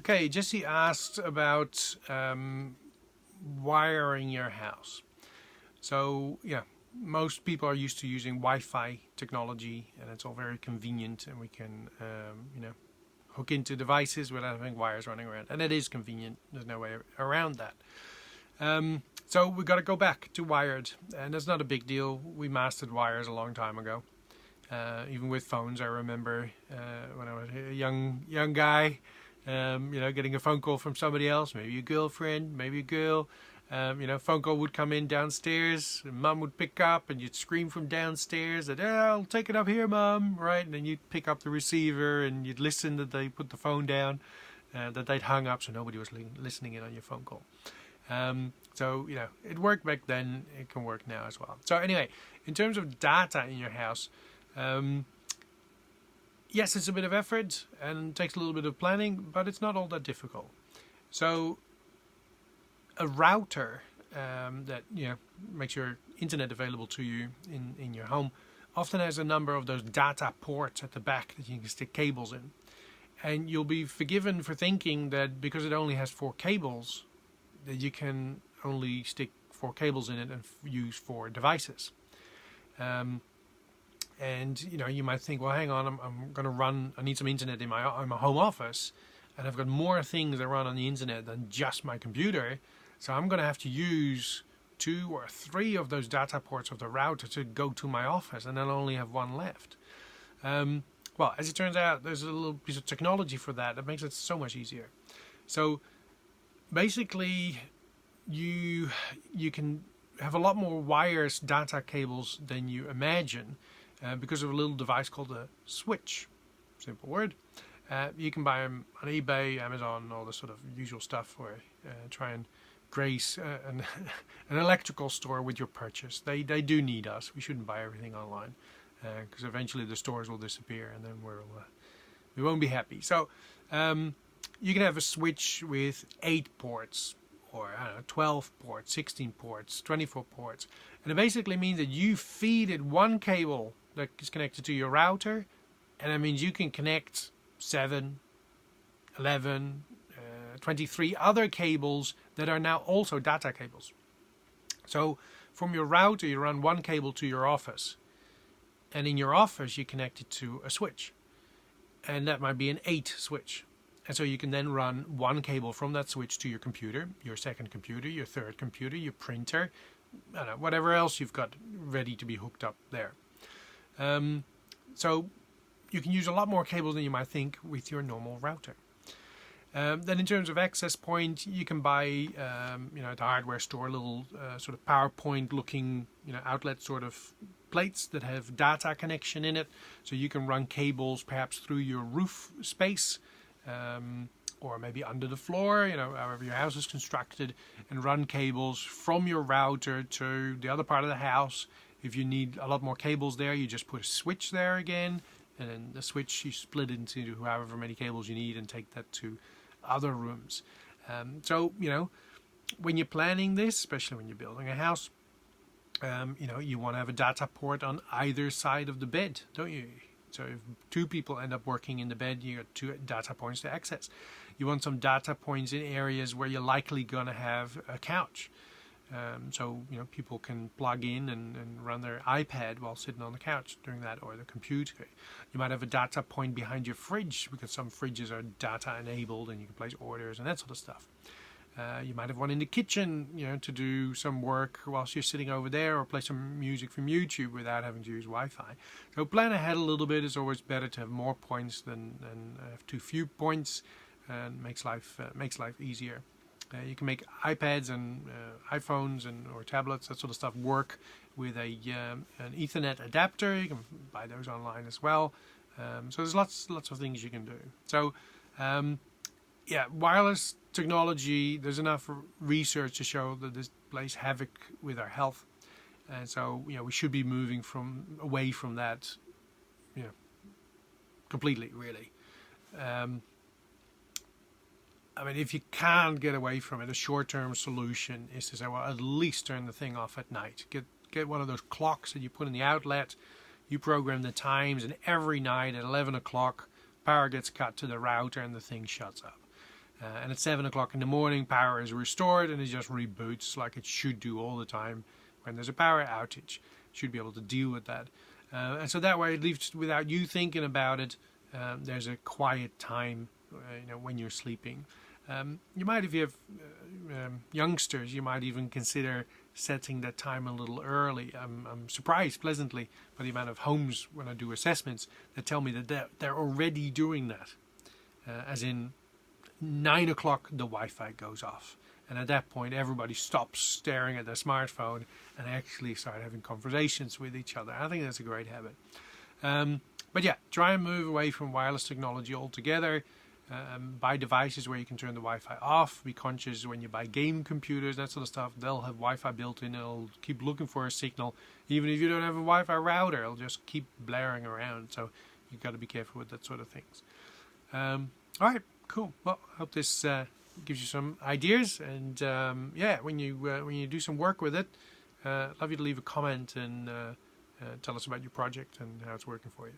Okay, Jesse asked about wiring your house. So, yeah, most people are used to using Wi-Fi technology, and it's all very convenient, and we can, hook into devices without having wires running around. And it is convenient. There's no way around that. So we've got to go back to wired, and that's not a big deal. We mastered wires a long time ago. Even with phones, I remember when I was a young guy, getting a phone call from somebody else, maybe a girlfriend, maybe a girl. Phone call would come in downstairs, and Mum would pick up, and you'd scream from downstairs that, I'll take it up here, Mum, right? And then you'd pick up the receiver, and you'd listen that they put the phone down, that they'd hung up, so nobody was listening in on your phone call. It worked back then, it can work now as well. So anyway, in terms of data in your house, yes, it's a bit of effort and takes a little bit of planning, but it's not all that difficult. So a router that makes your internet available to you in your home often has a number of those data ports at the back that you can stick cables in. And you'll be forgiven for thinking that because it only has 4 cables, that you can only stick 4 cables in it and use 4 devices. You might think, well, hang on, I'm going to I need some internet in my home office, and I've got more things that run on the internet than just my computer, so I'm going to have to use 2 or 3 of those data ports of the router to go to my office, and then only have 1 left. Well, as it turns out, there's a little piece of technology for that makes it so much easier. So basically, you can have a lot more wireless data cables than you imagine because of a little device called a switch. Simple word. You can buy them on eBay, Amazon, all the sort of usual stuff, or try and grace an electrical store with your purchase. They do need us. We shouldn't buy everything online because eventually the stores will disappear, and then we won't be happy. So you can have a switch with 8 ports, or 12 ports, 16 ports, 24 ports. And it basically means that you feed it 1 cable that is connected to your router, and that means you can connect 7, 11, 23 other cables that are now also data cables. So from your router, you run 1 cable to your office, and in your office, you connect it to a switch. And that might be an 8 switch. And so you can then run 1 cable from that switch to your computer, your second computer, your third computer, your printer, whatever else you've got ready to be hooked up there. So you can use a lot more cables than you might think with your normal router. Then in terms of access point, you can buy, at the hardware store, little sort of PowerPoint looking, outlet sort of plates that have data connection in it. So you can run cables perhaps through your roof space, or maybe under the floor, however your house is constructed, and run cables from your router to the other part of the house. If you need a lot more cables there, you just put a switch there again, and then the switch you split into however many cables you need and take that to other rooms. When you're planning this, especially when you're building a house, you want to have a data port on either side of the bed, don't you? So if 2 people end up working in the bed, you got 2 data points to access. You want some data points in areas where you're likely going to have a couch. People can plug in and run their iPad while sitting on the couch doing that, or the computer. You might have a data point behind your fridge because some fridges are data enabled and you can place orders and that sort of stuff. You might have one in the kitchen, to do some work whilst you're sitting over there, or play some music from YouTube without having to use Wi-Fi. So plan ahead a little bit. It's always better to have more points than have too few points, and makes life easier. You can make iPads and iPhones or tablets, that sort of stuff, work with an Ethernet adapter. You can buy those online as well. So there's lots of things you can do. So wireless technology, there's enough research to show that this plays havoc with our health. And so, we should be moving away from that, completely, really. If you can't get away from it, a short-term solution is to say, well, at least turn the thing off at night. Get one of those clocks that you put in the outlet. You program the times, and every night at 11 o'clock, power gets cut to the router and the thing shuts up. And at 7 o'clock in the morning, power is restored and it just reboots like it should do all the time when there's a power outage. It should be able to deal with that. And so that way, at least without you thinking about it, there's a quiet time, when you're sleeping. You might, if you have youngsters, you might even consider setting that time a little early. I'm surprised pleasantly by the amount of homes when I do assessments that tell me that they're already doing that. As in 9 o'clock the Wi-Fi goes off. And at that point everybody stops staring at their smartphone and actually start having conversations with each other. I think that's a great habit. But yeah, try and move away from wireless technology altogether. Buy devices where you can turn the Wi-Fi off. Be conscious when you buy game computers, that sort of stuff. They'll have Wi-Fi built in. It'll keep looking for a signal. Even if you don't have a Wi-Fi router, it'll just keep blaring around. So you've got to be careful with that sort of things. All right, cool. Well, I hope this gives you some ideas. And yeah, when you do some work with it, I'd love you to leave a comment and tell us about your project and how it's working for you.